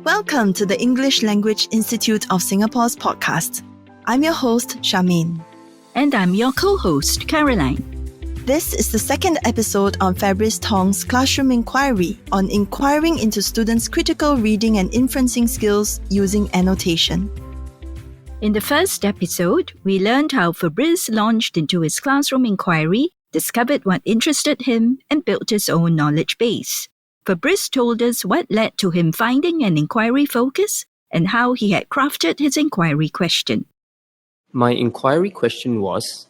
Welcome to the English Language Institute of Singapore's podcast. I'm your host, Charmaine. And I'm your co-host, Caroline. This is the second episode on Fabriz Tong's Classroom Inquiry on inquiring into students' critical reading and inferencing skills using annotation. In the first episode, we learned how Fabriz launched into his classroom inquiry, discovered what interested him, and built his own knowledge base. Fabriz told us what led to him finding an inquiry focus and how he had crafted his inquiry question. My inquiry question was,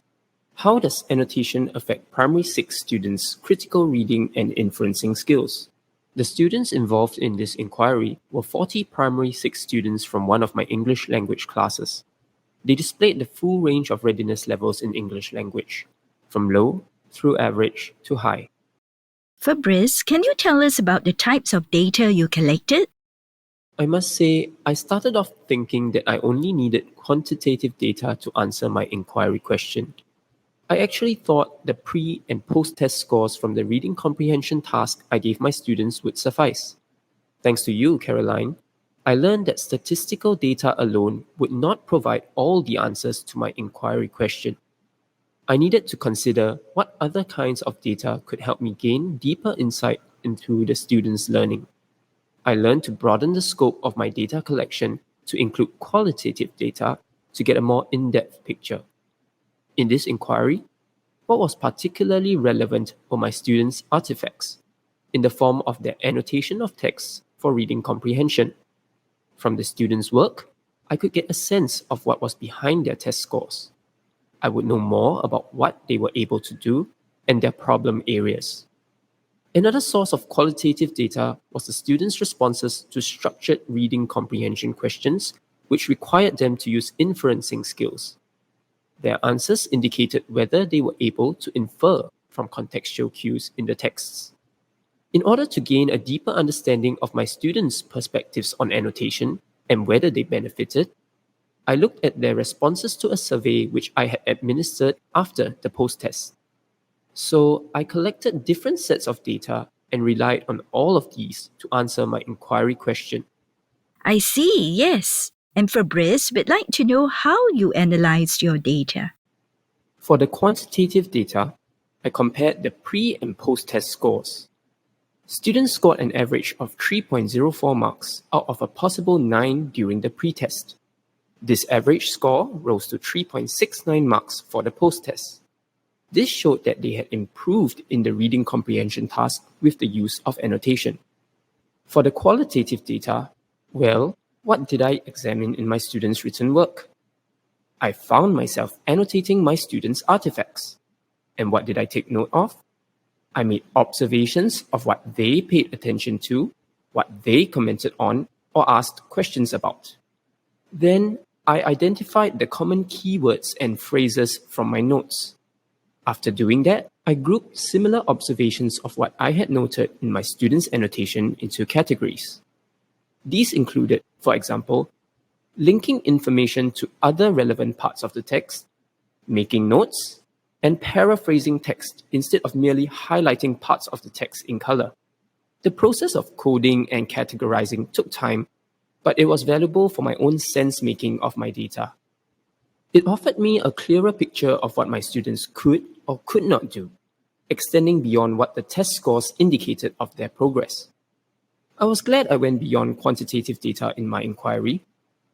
how does annotation affect primary 6 students' critical reading and inferencing skills? The students involved in this inquiry were 40 primary 6 students from one of my English language classes. They displayed the full range of readiness levels in English language, from low through average to high. Fabriz, can you tell us about the types of data you collected? I must say, I started off thinking that I only needed quantitative data to answer my inquiry question. I actually thought the pre- and post-test scores from the reading comprehension task I gave my students would suffice. Thanks to you, Caroline, I learned that statistical data alone would not provide all the answers to my inquiry question. I needed to consider what other kinds of data could help me gain deeper insight into the students' learning. I learned to broaden the scope of my data collection to include qualitative data to get a more in-depth picture. In this inquiry, what was particularly relevant were my students' artifacts, in the form of their annotation of texts for reading comprehension. From the students' work, I could get a sense of what was behind their test scores. I would know more about what they were able to do and their problem areas. Another source of qualitative data was the students' responses to structured reading comprehension questions, which required them to use inferencing skills. Their answers indicated whether they were able to infer from contextual cues in the texts. In order to gain a deeper understanding of my students' perspectives on annotation and whether they benefited, I looked at their responses to a survey which I had administered after the post-test. So I collected different sets of data and relied on all of these to answer my inquiry question. I see, yes. And Fabriz, we'd like to know how you analyzed your data. For the quantitative data, I compared the pre- and post-test scores. Students scored an average of 3.04 marks out of a possible 9 during the pre-test. This average score rose to 3.69 marks for the post-test. This showed that they had improved in the reading comprehension task with the use of annotation. For the qualitative data, well, what did I examine in my students' written work? I found myself annotating my students' artifacts. And what did I take note of? I made observations of what they paid attention to, what they commented on, or asked questions about. Then I identified the common keywords and phrases from my notes. After doing that, I grouped similar observations of what I had noted in my students' annotation into categories. These included, for example, linking information to other relevant parts of the text, making notes, and paraphrasing text instead of merely highlighting parts of the text in color. The process of coding and categorizing took time, but it was valuable for my own sense-making of my data. It offered me a clearer picture of what my students could or could not do, extending beyond what the test scores indicated of their progress. I was glad I went beyond quantitative data in my inquiry.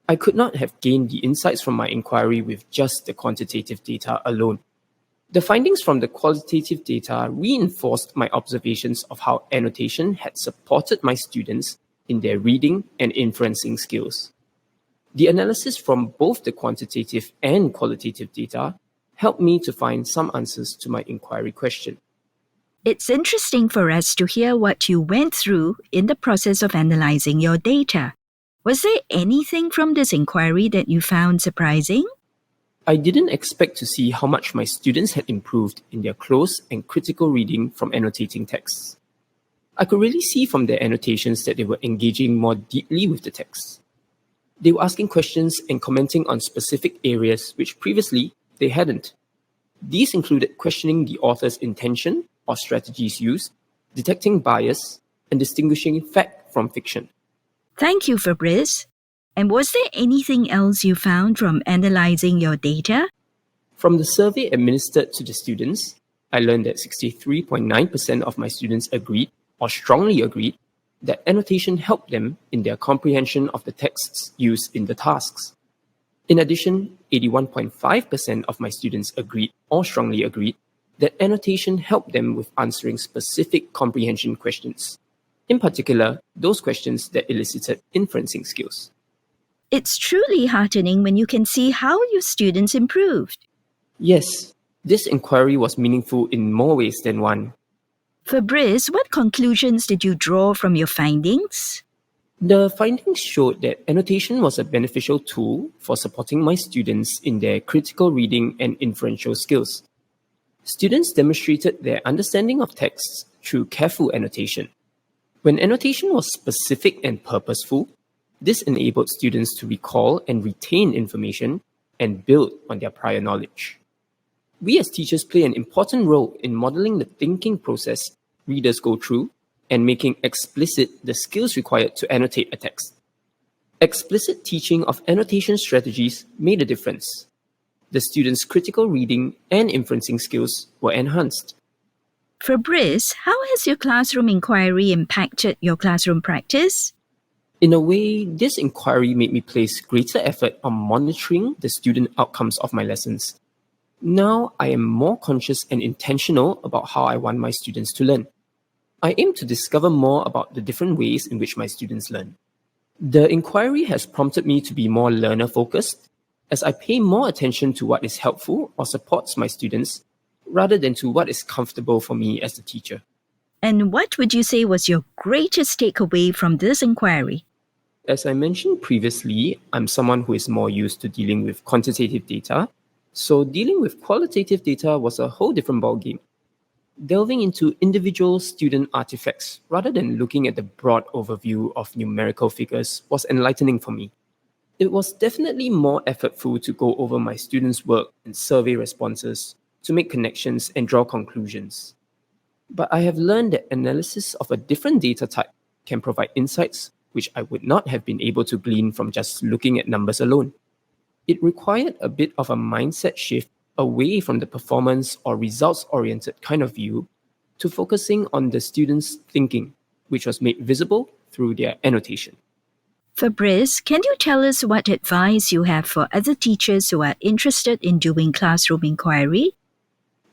I could not have gained the insights from my inquiry with just the quantitative data alone. The findings from the qualitative data reinforced my observations of how annotation had supported my students in their reading and inferencing skills. The analysis from both the quantitative and qualitative data helped me to find some answers to my inquiry question. It's interesting for us to hear what you went through in the process of analyzing your data. Was there anything from this inquiry that you found surprising? I didn't expect to see how much my students had improved in their close and critical reading from annotating texts. I could really see from their annotations that they were engaging more deeply with the texts. They were asking questions and commenting on specific areas which previously they hadn't. These included questioning the author's intention or strategies used, detecting bias, and distinguishing fact from fiction. Thank you, Fabriz. And was there anything else you found from analyzing your data? From the survey administered to the students, I learned that 63.9% of my students agreed, or strongly agreed, that annotation helped them in their comprehension of the texts used in the tasks. In addition, 81.5% of my students agreed, or strongly agreed, that annotation helped them with answering specific comprehension questions. In particular, those questions that elicited inferencing skills. It's truly heartening when you can see how your students improved. Yes, this inquiry was meaningful in more ways than one. Fabriz, what conclusions did you draw from your findings? The findings showed that annotation was a beneficial tool for supporting my students in their critical reading and inferential skills. Students demonstrated their understanding of texts through careful annotation. When annotation was specific and purposeful, this enabled students to recall and retain information and build on their prior knowledge. We as teachers play an important role in modeling the thinking process readers go through and making explicit the skills required to annotate a text. Explicit teaching of annotation strategies made a difference. The students' critical reading and inferencing skills were enhanced. Fabriz, how has your classroom inquiry impacted your classroom practice? In a way, this inquiry made me place greater effort on monitoring the student outcomes of my lessons. Now, I am more conscious and intentional about how I want my students to learn. I aim to discover more about the different ways in which my students learn. The inquiry has prompted me to be more learner-focused, as I pay more attention to what is helpful or supports my students, rather than to what is comfortable for me as the teacher. And what would you say was your greatest takeaway from this inquiry? As I mentioned previously, I'm someone who is more used to dealing with quantitative data, so dealing with qualitative data was a whole different ballgame. Delving into individual student artifacts rather than looking at the broad overview of numerical figures was enlightening for me. It was definitely more effortful to go over my students' work and survey responses to make connections and draw conclusions. But I have learned that analysis of a different data type can provide insights which I would not have been able to glean from just looking at numbers alone. It required a bit of a mindset shift away from the performance or results-oriented kind of view to focusing on the students' thinking, which was made visible through their annotation. Fabriz, can you tell us what advice you have for other teachers who are interested in doing classroom inquiry?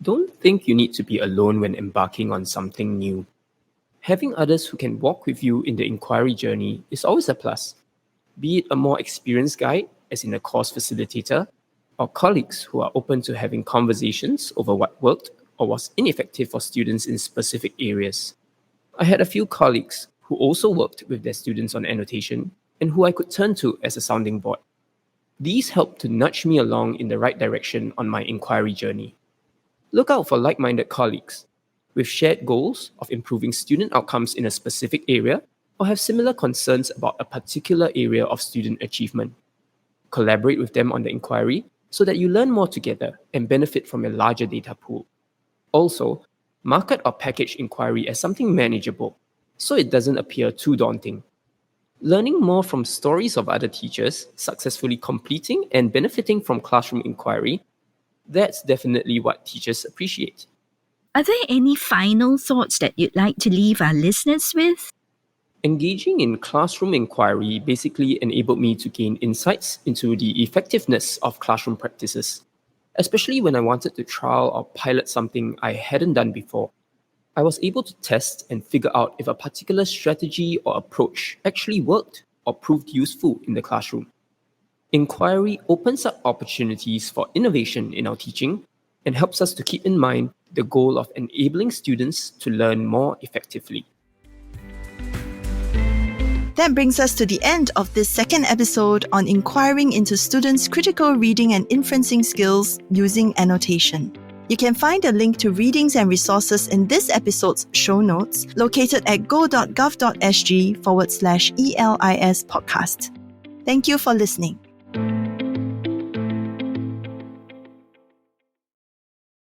Don't think you need to be alone when embarking on something new. Having others who can walk with you in the inquiry journey is always a plus, be it a more experienced guide, as in a course facilitator, or colleagues who are open to having conversations over what worked or was ineffective for students in specific areas. I had a few colleagues who also worked with their students on annotation and who I could turn to as a sounding board. These helped to nudge me along in the right direction on my inquiry journey. Look out for like-minded colleagues with shared goals of improving student outcomes in a specific area or have similar concerns about a particular area of student achievement. Collaborate with them on the inquiry so that you learn more together and benefit from a larger data pool. Also, market or package inquiry as something manageable so it doesn't appear too daunting. Learning more from stories of other teachers successfully completing and benefiting from classroom inquiry, that's definitely what teachers appreciate. Are there any final thoughts that you'd like to leave our listeners with? Engaging in classroom inquiry basically enabled me to gain insights into the effectiveness of classroom practices, especially when I wanted to trial or pilot something I hadn't done before. I was able to test and figure out if a particular strategy or approach actually worked or proved useful in the classroom. Inquiry opens up opportunities for innovation in our teaching and helps us to keep in mind the goal of enabling students to learn more effectively. That brings us to the end of this second episode on inquiring into students' critical reading and inferencing skills using annotation. You can find a link to readings and resources in this episode's show notes located at go.gov.sg/ELIS podcast. Thank you for listening.